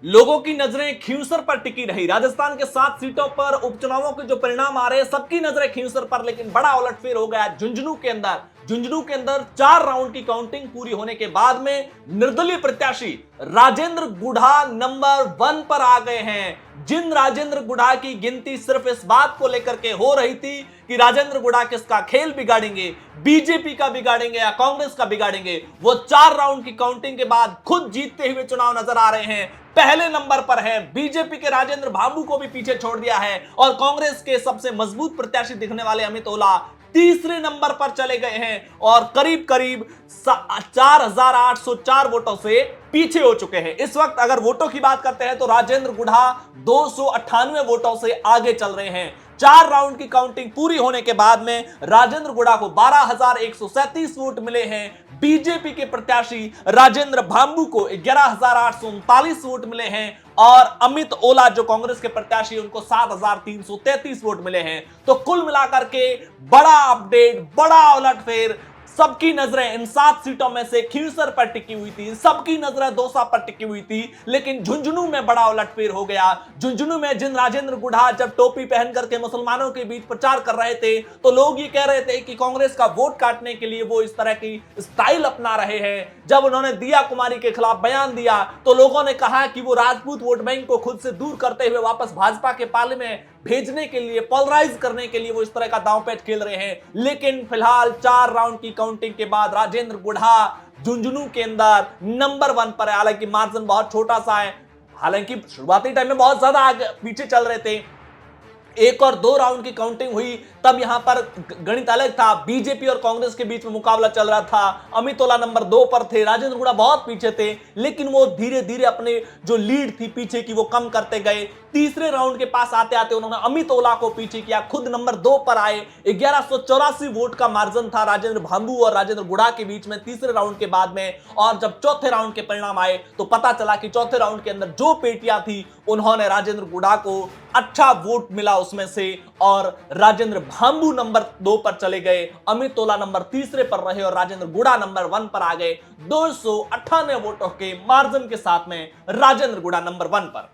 लोगों की नजरें खींवसर पर टिकी रही। राजस्थान के 7 सीटों पर उपचुनावों के जो परिणाम आ रहे हैं, सबकी नजरें खींवसर पर, लेकिन बड़ा उलटफेर हो गया झुंझुनू के अंदर। झुंझुनू के अंदर 4 राउंड की काउंटिंग पूरी होने के बाद में निर्दलीय प्रत्याशी राजेंद्र गुढ़ा नंबर 1 पर आ गए हैं। जिन राजेंद्र गुढ़ा की गिनती सिर्फ इस बात को लेकर के हो रही थी कि राजेंद्र गुढ़ा किसका खेल बिगाड़ेंगे, बीजेपी का बिगाड़ेंगे या कांग्रेस का बिगाड़ेंगे, वो 4 राउंड की काउंटिंग के बाद खुद जीतते हुए चुनाव नजर आ रहे हैं। पहले नंबर पर है। बीजेपी के राजेंद्र भांबू को भी पीछे छोड़ दिया है और कांग्रेस के सबसे मजबूत प्रत्याशी दिखने वाले अमित ओला तीसरे नंबर पर चले गए हैं और करीब करीब 4804 वोटों से पीछे हो चुके हैं। इस वक्त अगर वोटों की बात करते हैं तो राजेंद्र गुढ़ा 298 वोटों से आगे चल रहे हैं। 4 राउंड की काउंटिंग पूरी होने के बाद में राजेंद्र गुढ़ा को 12,137 वोट मिले हैं। बीजेपी के प्रत्याशी राजेंद्र भांबू को 11,839 वोट मिले हैं और अमित ओला जो कांग्रेस के प्रत्याशी उनको 7,333 वोट मिले हैं। तो कुल मिलाकर के बड़ा अपडेट, बड़ा उलटफेर। सबकी नजरें इन 7 सीटों में से खींवसर पर टिकी हुई थी, सबकी नजरें दौसा पर टिकी हुई थी, लेकिन झुंझुनू में बड़ा उलटफेर हो गया। झुंझुनू में जिन राजेंद्र गुढ़ा जब टोपी पहन करके मुसलमानों के बीच प्रचार कर रहे थे तो लोग ये कह रहे थे कि कांग्रेस का वोट काटने के लिए वो इस तरह की स्टाइल अपना रहे हैं। जब उन्होंने दिया कुमारी के खिलाफ बयान दिया तो लोगों ने कहा कि वो राजपूत वोट बैंक को खुद से दूर करते हुए वापस भाजपा के पाले में भेजने के लिए, पोलराइज करने के लिए वो इस तरह का दांवपेच खेल रहे हैं। लेकिन फिलहाल 4 राउंड की काउंटिंग के बाद राजेंद्र गुढ़ा झुंझुनू के अंदर नंबर 1 पर है। हालांकि मार्जिन बहुत छोटा सा है, हालांकि शुरुआती टाइम में बहुत ज्यादा आगे पीछे चल रहे थे। 1 और 2 राउंड की काउंटिंग हुई तब यहां पर गणित अलग था। बीजेपी और कांग्रेस के बीच में मुकाबला चल रहा था। अमित ओला नंबर 2 पर थे, राजेंद्र गुढ़ा बहुत पीछे थे, लेकिन वो धीरे धीरे अपने जो लीड थी पीछे की वो कम करते गए। तीसरे राउंड के पास आते आते उन्होंने अमित ओला को पीछे किया, खुद नंबर 2 पर आए। 1184 वोट का मार्जिन था राजेंद्र भांबू और राजेंद्र गुढ़ा के बीच में तीसरे राउंड के बाद में। और जब चौथे राउंड के परिणाम आए तो पता चला कि चौथे राउंड के अंदर जो पेटियां थी उन्होंने राजेंद्र गुढ़ा को अच्छा वोट मिला उसमें से और राजेंद्र भांबू नंबर 2 पर चले गए, अमित ओला नंबर तीसरे पर रहे और राजेंद्र गुढ़ा नंबर 1 पर आ गए। 298 वोटों के मार्जिन के साथ में राजेंद्र गुढ़ा नंबर 1 पर।